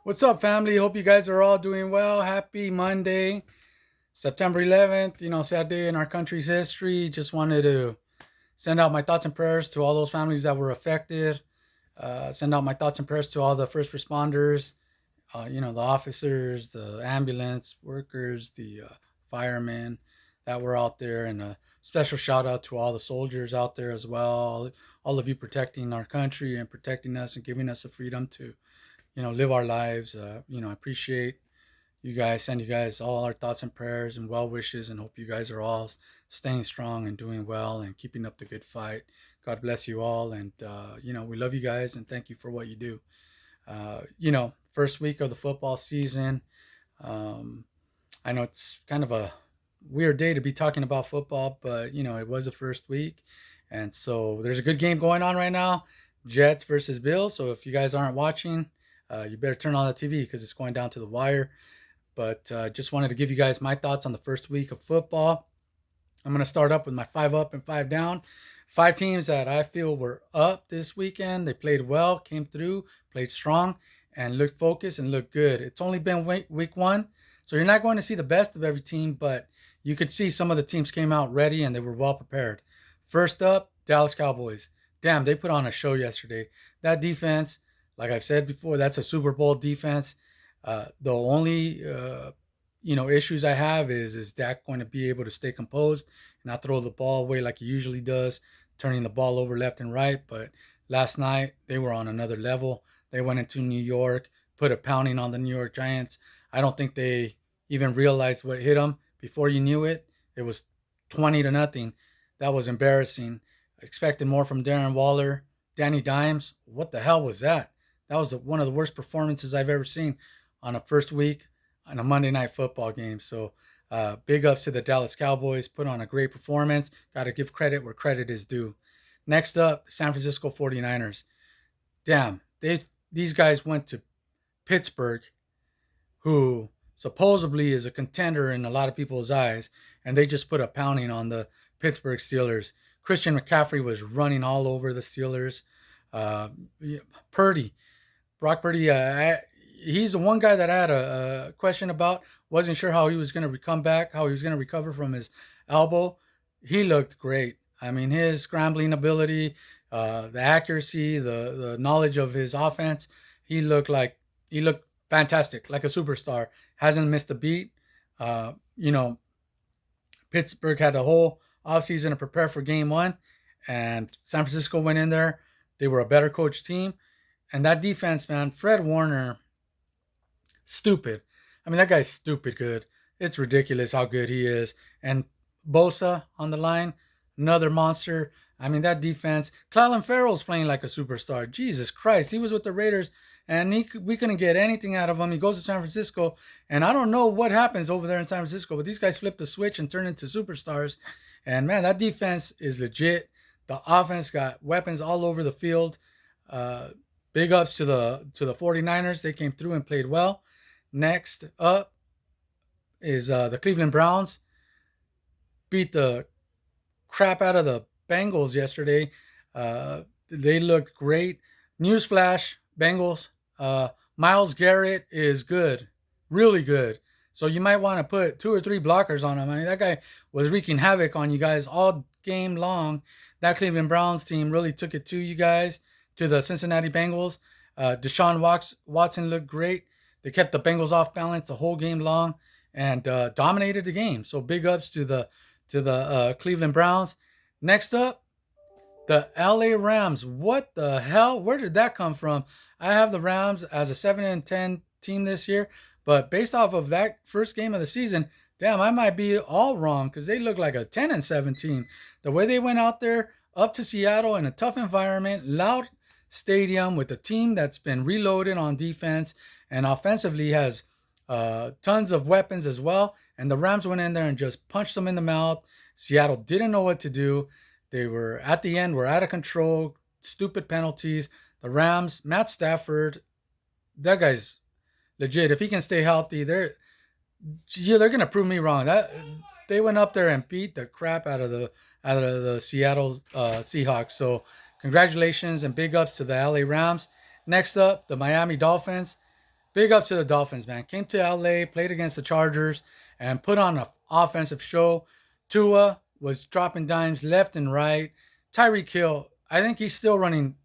What's up, family? Hope you guys are all doing well. Happy Monday, September 11th. Sad day in our country's history. Just wanted to send out my thoughts and prayers to all those families that were affected. Send out my thoughts and prayers to all the first responders, the officers, the ambulance workers, the firemen that were out there. And a special shout out to all the soldiers out there as well. All of you protecting our country and protecting us and giving us the freedom to live our lives. I appreciate you guys. Send you guys all our thoughts and prayers and well wishes, and hope you guys are all staying strong and doing well and keeping up the good fight. God bless you all, and we love you guys and thank you for what you do. First week of the football season. Um, I know it's kind of a weird day to be talking about football, but it was the first week, and so there's a good game going on right now. Jets versus Bills. So if you guys aren't watching, you better turn on the TV because it's going down to the wire. But just wanted to give you guys my thoughts on the first week of football. I'm going to start up with my five up and five down. Five teams that I feel were up this weekend. They played well, came through, played strong, and looked focused and looked good. It's only been week one, so you're not going to see the best of every team, but you could see some of the teams came out ready and they were well prepared. First up, Dallas Cowboys. Damn, they put on a show yesterday. That defense, like I've said before, that's a Super Bowl defense. The only issues I have is Dak going to be able to stay composed and not throw the ball away like he usually does, turning the ball over left and right. But last night they were on another level. They went into New York, put a pounding on the New York Giants. I don't think they even realized what hit them. Before you knew it, it was 20-0. That was embarrassing. I expected more from Darren Waller. Danny Dimes, what the hell was that? That was one of the worst performances I've ever seen on a first week on a Monday night football game. So big ups to the Dallas Cowboys. Put on a great performance. Got to give credit where credit is due. Next up, the San Francisco 49ers. Damn, these guys went to Pittsburgh, who supposedly is a contender in a lot of people's eyes, and they just put a pounding on the Pittsburgh Steelers. Christian McCaffrey was running all over the Steelers. Uh, Purdy, Brock Purdy, he's the one guy that I had a question about. Wasn't sure how he was going to come back, how he was going to recover from his elbow. He looked great. I mean, his scrambling ability, the accuracy, the knowledge of his offense. He looked fantastic, like a superstar. Hasn't missed a beat. Uh, you know, Pittsburgh had the whole offseason to prepare for game one, and San Francisco went in there. They were a better coach team. And that defense, man, Fred Warner, stupid. I mean, that guy's stupid good. It's ridiculous how good he is. And Bosa on the line, another monster. I mean, that defense. Clelin Ferrell's playing like a superstar. Jesus Christ. He was with the Raiders, and we couldn't get anything out of him. He goes to San Francisco, and I don't know what happens over there in San Francisco, but these guys flip the switch and turn into superstars. And, man, that defense is legit. The offense got weapons all over the field. Uh, Big ups to the 49ers. They came through and played well. Next up is the Cleveland Browns. Beat the crap out of the Bengals yesterday. They looked great. Newsflash, Bengals. Miles Garrett is good, really good. So you might want to put two or three blockers on him. I mean, that guy was wreaking havoc on you guys all game long. That Cleveland Browns team really took it to you guys, to the Cincinnati Bengals. Deshaun Watson looked great. They kept the Bengals off balance the whole game long and dominated the game. So big ups to the Cleveland Browns. Next up, the LA Rams. What the hell? Where did that come from? I have the Rams as a 7-10 team this year, but based off of that first game of the season, damn, I might be all wrong because they look like a 10-7 team. The way they went out there up to Seattle in a tough environment, loud stadium with a team that's been reloaded on defense and offensively has tons of weapons as well. And the Rams went in there and just punched them in the mouth. Seattle didn't know what to do. They were at the end, were out of control, stupid penalties. The Rams, Matt Stafford, that guy's legit. If he can stay healthy, they're gonna prove me wrong. That they went up there and beat the crap out of the Seattle Seahawks. So congratulations and big ups to the LA Rams. Next up, the Miami Dolphins. Big ups to the Dolphins, man. Came to LA, played against the Chargers, and put on an offensive show. Tua was dropping dimes left and right. Tyreek Hill, I think he's still running,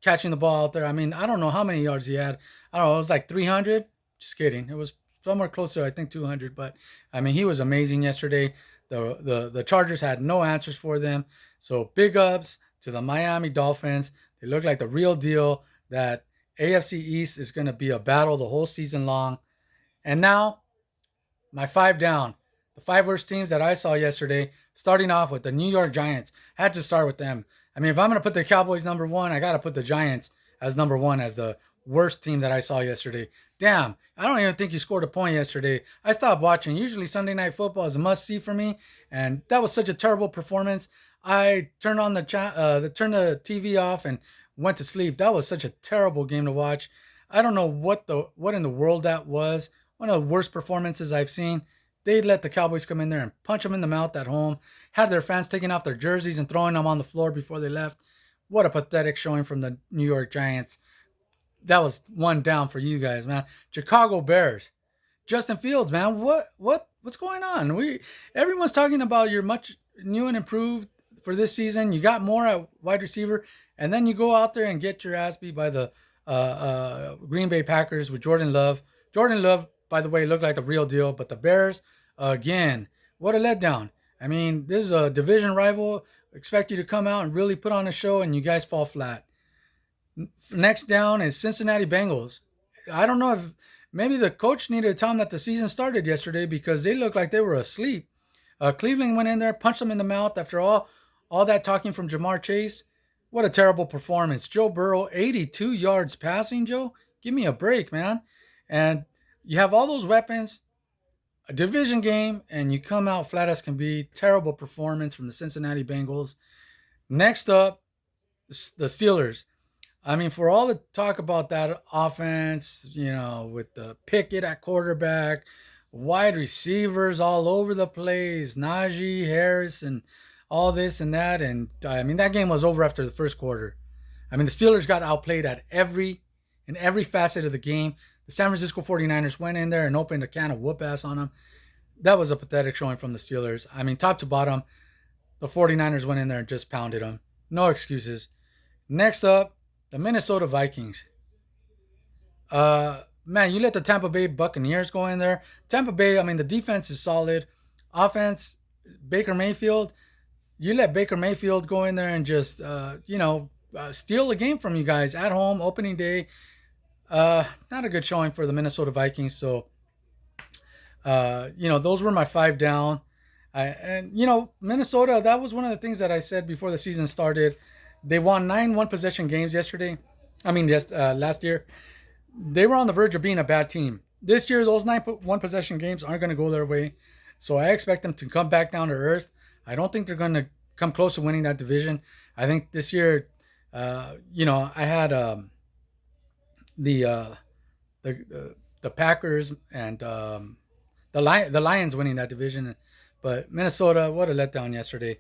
catching the ball out there. I mean, I don't know how many yards he had. I don't know. It was like 300. Just kidding. It was somewhere close to, I think, 200. But I mean, he was amazing yesterday. The Chargers had no answers for them. So big ups to the Miami Dolphins. They look like the real deal. That AFC East is going to be a battle the whole season long. And now, my five down. The five worst teams that I saw yesterday, starting off with the New York Giants. Had to start with them. I mean, if I'm going to put the Cowboys number one, I got to put the Giants as number one as the worst team that I saw yesterday. Damn, I don't even think you scored a point yesterday. I stopped watching. Usually Sunday Night Football is a must see for me, and that was such a terrible performance. I turned on turned the TV off and went to sleep. That was such a terrible game to watch. I don't know what in the world that was. One of the worst performances I've seen. They let the Cowboys come in there and punch them in the mouth at home. Had their fans taking off their jerseys and throwing them on the floor before they left. What a pathetic showing from the New York Giants. That was one down for you guys, man. Chicago Bears. Justin Fields, man. What's going on? Everyone's talking about you're much new and improved for this season. You got more at wide receiver, and then you go out there and get your ass beat by the Green Bay Packers with Jordan Love. Jordan Love, by the way, looked like the real deal, but the Bears, again, what a letdown. I mean, this is a division rival. Expect you to come out and really put on a show, and you guys fall flat. Next down is Cincinnati Bengals. I don't know if maybe the coach needed to tell them that the season started yesterday because they looked like they were asleep. Cleveland went in there, punched them in the mouth after all that talking from Jamar Chase. What a terrible performance. Joe Burrow, 82 yards passing, Joe. Give me a break, man. And you have all those weapons, a division game, and you come out flat as can be. Terrible performance from the Cincinnati Bengals. Next up, the Steelers. I mean, for all the talk about that offense, with the Pickett at quarterback, wide receivers all over the place, Najee Harris, and all this and that. And I mean, that game was over after the first quarter. I mean, the Steelers got outplayed in every facet of the game. The San Francisco 49ers went in there and opened a can of whoop ass on them. That was a pathetic showing from the Steelers. I mean, top to bottom, the 49ers went in there and just pounded them. No excuses. Next up, the Minnesota Vikings. Man, you let the Tampa Bay Buccaneers go in there. Tampa Bay, I mean, the defense is solid. Offense, Baker Mayfield. You let Baker Mayfield go in there and just, steal the game from you guys at home, opening day. Not a good showing for the Minnesota Vikings. So, those were my five down. Minnesota, that was one of the things that I said before the season started. They won 9 one-possession games yesterday. Last year. They were on the verge of being a bad team. This year, those 9 one-possession games aren't going to go their way. So I expect them to come back down to earth. I don't think they're going to come close to winning that division. I think this year, I had the Packers and the Lions winning that division. But Minnesota, what a letdown yesterday.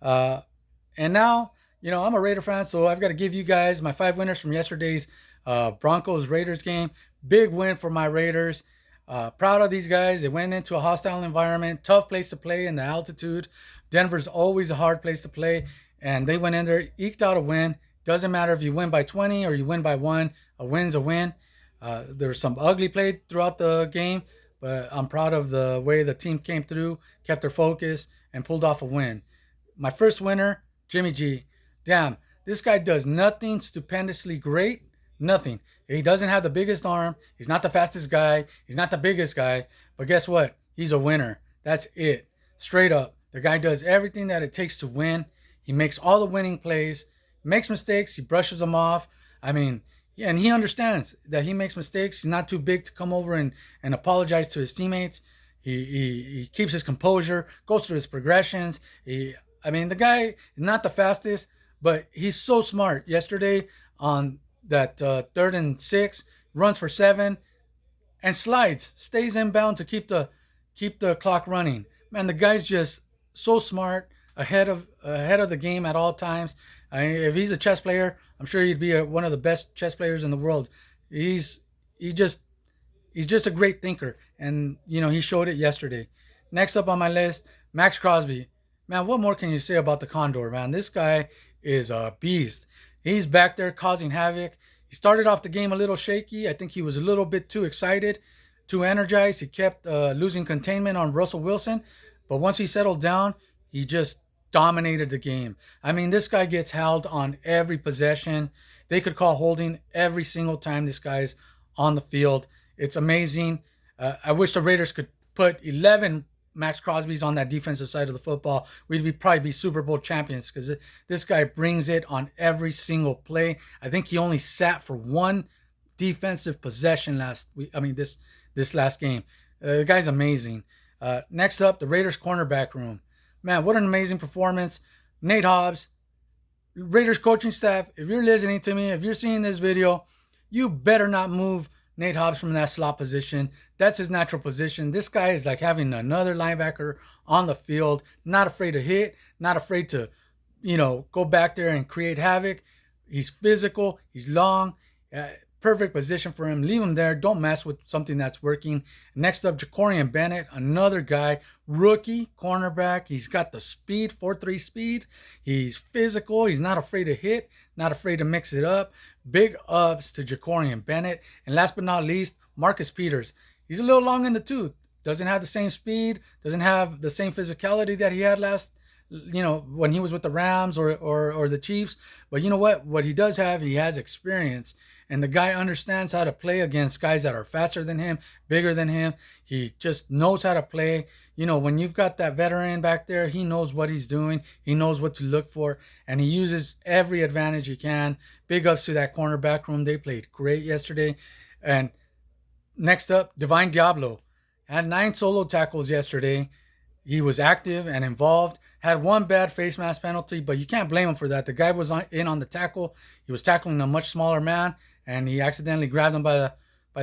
And now, I'm a Raider fan, so I've got to give you guys my 5 winners from yesterday's Broncos-Raiders game. Big win for my Raiders. Proud of these guys. They went into a hostile environment, tough place to play in the altitude. Denver's always a hard place to play, and they went in there, eked out a win. Doesn't matter if you win by 20 or you win by 1. A win's a win. There was some ugly play throughout the game, but I'm proud of the way the team came through, kept their focus, and pulled off a win. My first winner, Jimmy G. Damn, this guy does nothing stupendously great. Nothing. He doesn't have the biggest arm. He's not the fastest guy. He's not the biggest guy. But guess what? He's a winner. That's it. Straight up. The guy does everything that it takes to win. He makes all the winning plays. Makes mistakes. He brushes them off. I mean, yeah, and he understands that he makes mistakes. He's not too big to come over and apologize to his teammates. He keeps his composure, goes through his progressions. The guy is not the fastest, but he's so smart. Yesterday on that 3rd and 6, runs for 7 and slides, stays inbound to keep the clock running. Man, the guy's just so smart, ahead of the game at all times. I mean, if he's a chess player, I'm sure he'd be one of the best chess players in the world. He just he's just a great thinker, and he showed it yesterday. Next up on my list, Max Crosby. Man, what more can you say about the Condor, man? This guy is a beast. He's back there causing havoc. He started off the game a little shaky. I think he was a little bit too excited, too energized. He kept losing containment on Russell Wilson. But once he settled down, he just dominated the game. I mean, this guy gets held on every possession. They could call holding every single time this guy's on the field. It's amazing. I wish the Raiders could put 11 Max Crosby's on that defensive side of the football. We'd probably be Super Bowl champions, because this guy brings it on every single play. I think he only sat for one defensive possession this last game. The guy's amazing. Next up, the Raiders cornerback room. Man, what an amazing performance. Nate Hobbs, Raiders coaching staff, if you're listening to me, if you're seeing this video, you better not move Nate Hobbs from that slot position. That's his natural position. This guy is like having another linebacker on the field, not afraid to hit, not afraid to, go back there and create havoc. He's physical, he's long, perfect position for him. Leave him there. Don't mess with something that's working. Next up, Jakorian Bennett, another guy, rookie cornerback. He's got the speed, 4.3 speed. He's physical. He's not afraid to hit, not afraid to mix it up. Big ups to Jakorian Bennett. And last but not least, Marcus Peters. He's a little long in the tooth. Doesn't have the same speed, doesn't have the same physicality that he had when he was with the Rams or the Chiefs. But you know what? What he does have, he has experience. And the guy understands how to play against guys that are faster than him, bigger than him. He just knows how to play. When you've got that veteran back there, he knows what he's doing. He knows what to look for. And he uses every advantage he can. Big ups to that cornerback room. They played great yesterday. And next up, Divine Diablo. Had 9 solo tackles yesterday. He was active and involved. Had one bad face mask penalty, but you can't blame him for that. The guy was in on the tackle. He was tackling a much smaller man, and he accidentally grabbed him by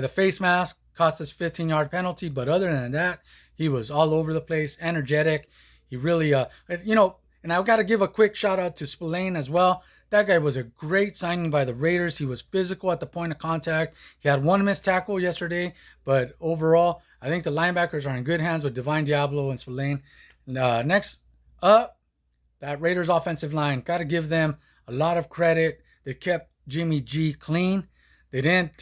the face mask. Cost us 15-yard penalty, but other than that, he was all over the place, energetic. He really, and I've got to give a quick shout out to Spillane as well. That guy was a great signing by the Raiders. He was physical at the point of contact. He had one missed tackle yesterday, but overall, I think the linebackers are in good hands with Divine Diablo and Spillane. Next up, that Raiders offensive line. Got to give them a lot of credit. They kept Jimmy G clean. They didn't,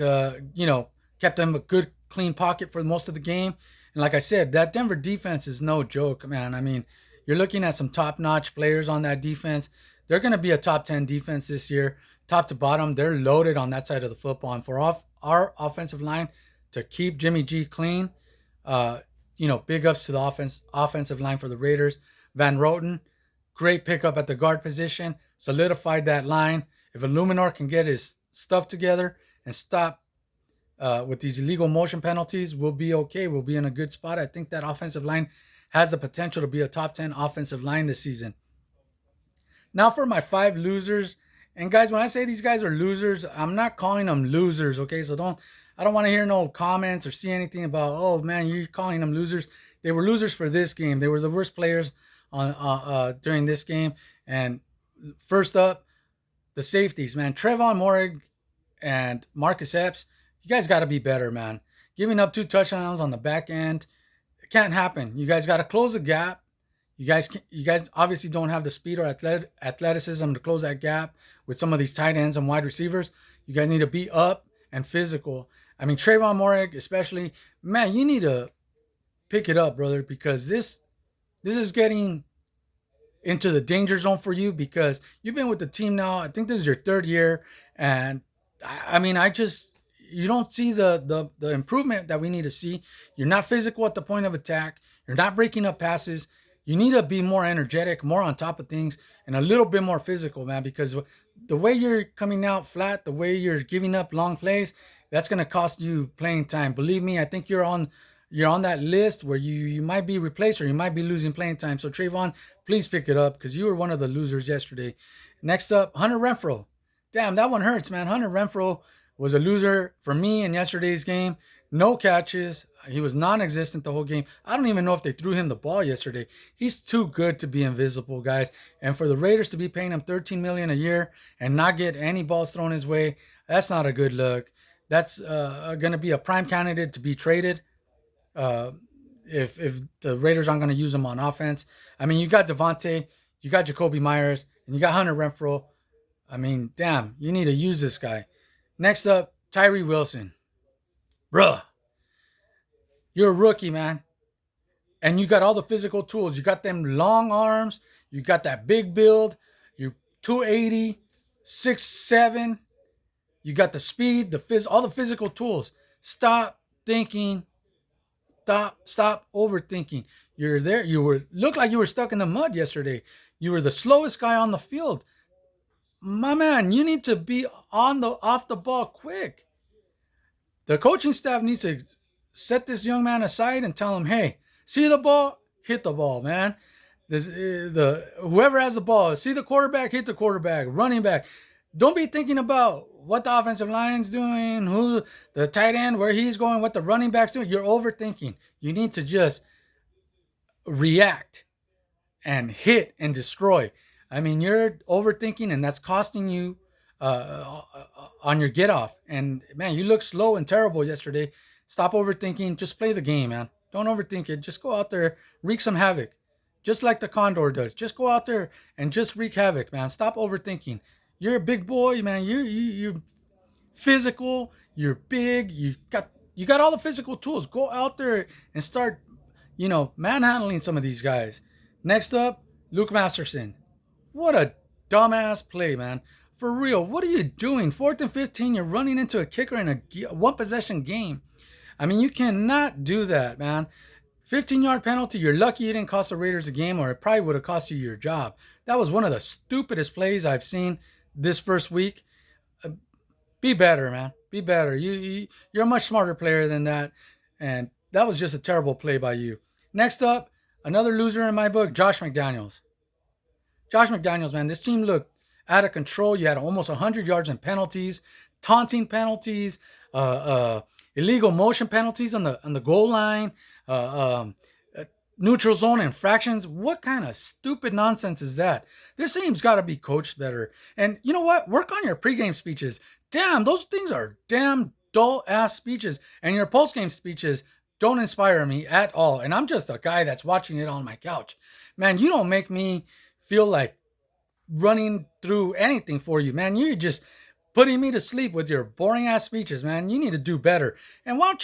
kept him a good, clean pocket for most of the game. And like I said, that Denver defense is no joke, man. I mean, you're looking at some top-notch players on that defense. They're going to be a top 10 defense this year. Top to bottom, they're loaded on that side of the football. And for our offensive line to keep Jimmy G clean, big ups to the offensive line for the Raiders. Van Roten, great pickup at the guard position, solidified that line. If Illuminor can get his stuff together and stop with these illegal motion penalties, we'll be okay. We'll be in a good spot. I think that offensive line has the potential to be a top 10 offensive line this season. Now for my 5 losers. And guys, when I say these guys are losers, I'm not calling them losers, okay? So I don't want to hear no comments or see anything about, oh man, you're calling them losers. They were losers for this game. They were the worst players during this game. And first up, the safeties, man. Trevon Moehrig and Marcus Epps, you guys got to be better, man. Giving up 2 touchdowns on the back end, it can't happen. You guys got to close the gap. You guys obviously don't have the speed or athleticism to close that gap with some of these tight ends and wide receivers. You guys need to be up and physical. I mean, Trevon Moehrig especially, man, you need to pick it up, brother, because this is getting into the danger zone for you, because you've been with the team now. I think this is your 3rd year, and I mean, you don't see the improvement that we need to see. You're not physical at the point of attack. You're not breaking up passes. You need to be more energetic, more on top of things, and a little bit more physical, man, because the way you're coming out flat, the way you're giving up long plays, that's going to cost you playing time. Believe me, I think you're on that list where you might be replaced or you might be losing playing time. So Trevon, please pick it up, because you were one of the losers yesterday. Next up, Hunter Renfrow. Damn, that one hurts, man. Hunter Renfrow was a loser for me in yesterday's game. No catches. He was non-existent the whole game. I don't even know if they threw him the ball yesterday. He's too good to be invisible, guys. And for the Raiders to be paying him $13 million a year and not get any balls thrown his way, that's not a good look. That's going to be a prime candidate to be traded. Uh, if the Raiders aren't going to use him on offense. I mean, you got Devontae, you got Jacoby Myers, and you got Hunter Renfrow. I mean, damn, you need to use this guy. Next up, Tyree Wilson. Bruh, you're a rookie, man. And you got all the physical tools. You got them long arms. You got that big build. You 280, 6'7". You got the speed, all the physical tools. Stop thinking. Stop overthinking. You're there. Looked like you were stuck in the mud yesterday. You were the slowest guy on the field. My man, you need to be off the ball quick. The coaching staff needs to set this young man aside and tell him, hey, see the ball, hit the ball, man. Whoever has the ball, see the quarterback, hit the quarterback, running back. Don't be thinking about what the offensive line's doing, who the tight end, where he's going, what the running back's doing. You're overthinking. You need to just react and hit and destroy. I mean, you're overthinking, and that's costing you on your get off. And man, you look slow and terrible yesterday. Stop overthinking. Just play the game, man. Don't overthink it. Just go out there, wreak some havoc, just like the Condor does. Just go out there and just wreak havoc, man. Stop overthinking. You're a big boy, man. You're physical. You're big. You got all the physical tools. Go out there and start, manhandling some of these guys. Next up, Luke Masterson. What a dumbass play, man. For real, what are you doing? 4th and 15, you're running into a kicker in a one-possession game. I mean, you cannot do that, man. 15-yard penalty, you're lucky you didn't cost the Raiders a game, or it probably would have cost you your job. That was one of the stupidest plays I've seen this first week. Be better, man. Be better. You're a much smarter player than that, and that was just a terrible play by you. Next up, another loser in my book, Josh McDaniels. Josh McDaniels, man, this team looked out of control. You had almost 100 yards in penalties, taunting penalties, illegal motion penalties on the goal line, neutral zone infractions. What kind of stupid nonsense is that? This team's got to be coached better. And you know what? Work on your pregame speeches. Damn, those things are damn dull-ass speeches. And your postgame speeches don't inspire me at all. And I'm just a guy that's watching it on my couch. Man, you don't make me feel like running through anything for you, man. You're just putting me to sleep with your boring ass speeches, man. You need to do better. And while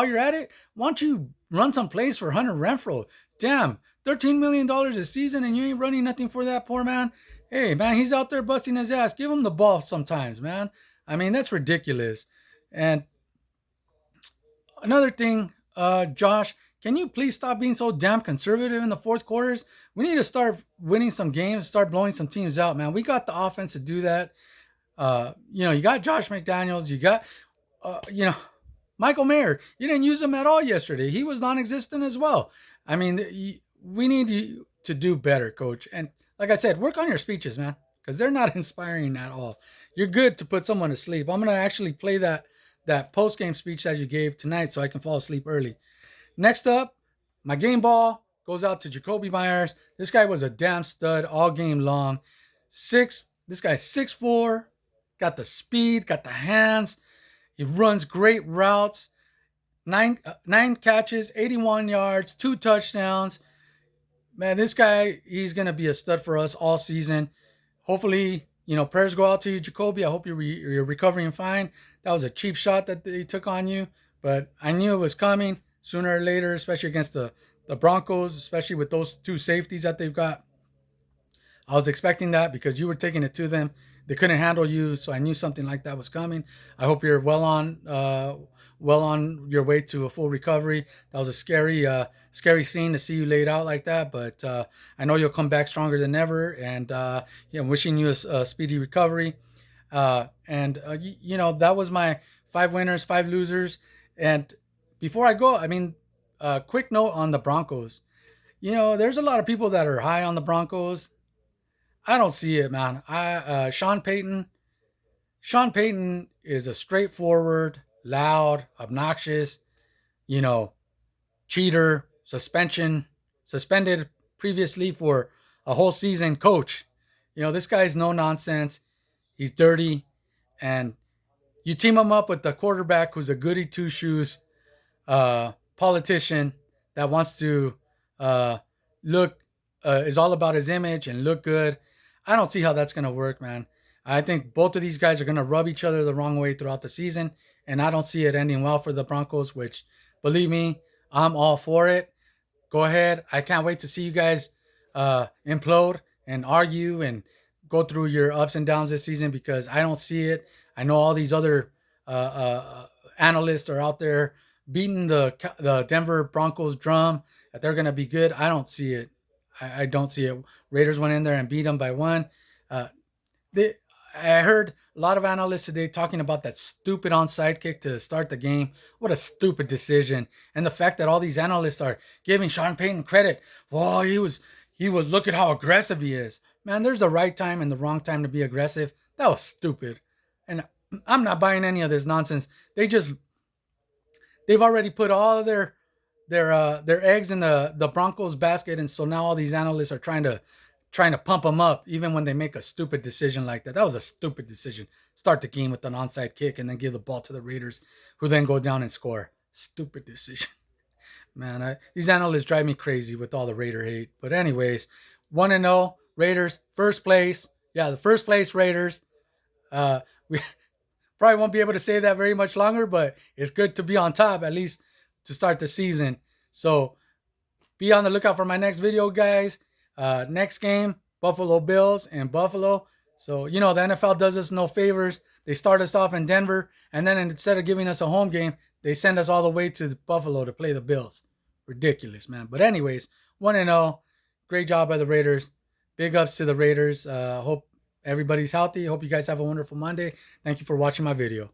you're at it, why don't you run some plays for Hunter Renfrow? Damn, $13 million a season and you ain't running nothing for that poor man. Hey, man, he's out there busting his ass. Give him the ball sometimes, man. I mean, that's ridiculous. And another thing, Josh, can you please stop being so damn conservative in the fourth quarters? We need to start winning some games, start blowing some teams out, man. We got the offense to do that. You got Josh McDaniels. You got, Michael Mayer. You didn't use him at all yesterday. He was non-existent as well. I mean, we need you to do better, Coach. And like I said, work on your speeches, man, because they're not inspiring at all. You're good to put someone to sleep. I'm going to actually play that post-game speech that you gave tonight so I can fall asleep early. Next up, my game ball goes out to Jacoby Myers. This guy was a damn stud all game long. This guy's 6'4", got the speed, got the hands. He runs great routes. Nine catches, 81 yards, 2 touchdowns. Man, this guy, he's going to be a stud for us all season. Hopefully, prayers go out to you, Jacoby. I hope you're recovering fine. That was a cheap shot that they took on you, but I knew it was coming sooner or later, especially against the Broncos, especially with those 2 safeties that they've got. I was expecting that because you were taking it to them. They couldn't handle you, so I knew something like that was coming. I hope you're well on your way to a full recovery. That was a scary scene to see you laid out like that, but I know you'll come back stronger than ever, and I'm wishing you a speedy recovery. That was my 5 winners, 5 losers. And before I go, quick note on the Broncos. There's a lot of people that are high on the Broncos. I don't see it, man. Sean Payton is a straightforward, loud, obnoxious, cheater, suspended previously for a whole season coach. This guy's no nonsense. He's dirty, and You team him up with the quarterback who's a goody two shoes politician that wants to uh, look is all about his image and look good. I don't see how that's gonna work, man. I think both of these guys are gonna rub each other the wrong way throughout the season, and I don't see it ending well for the Broncos. Which, believe me, I'm all for it. Go ahead. I can't wait to see you guys implode and argue and go through your ups and downs this season because I don't see it. I know all these other analysts are out there beating the Denver Broncos drum that they're going to be good. I don't see it. I don't see it. Raiders went in there and beat them by one. Uh, they, I heard a lot of analysts today talking about that stupid onside kick to start the game. What a stupid decision. And the fact that all these analysts are giving Sean Payton credit. Well, he was look at how aggressive he is. Man, there's a right time and the wrong time to be aggressive. That was stupid. And I'm not buying any of this nonsense. They've already put all of their eggs in the Broncos basket, and so now all these analysts are trying to pump them up, even when they make a stupid decision like that. That was a stupid decision. Start the game with an onside kick and then give the ball to the Raiders, who then go down and score. Stupid decision, man. These analysts drive me crazy with all the Raider hate. But anyways, 1-0 Raiders, first place. Yeah, the first place Raiders. We probably won't be able to say that very much longer, but it's good to be on top, at least to start the season. So be on the lookout for my next video, guys. Next game, Buffalo Bills and Buffalo. So, the NFL does us no favors. They start us off in Denver, and then instead of giving us a home game, they send us all the way to Buffalo to play the Bills. Ridiculous, man. But anyways, 1-0. Great job by the Raiders. Big ups to the Raiders. Hope everybody's healthy. Hope you guys have a wonderful Monday. Thank you for watching my video.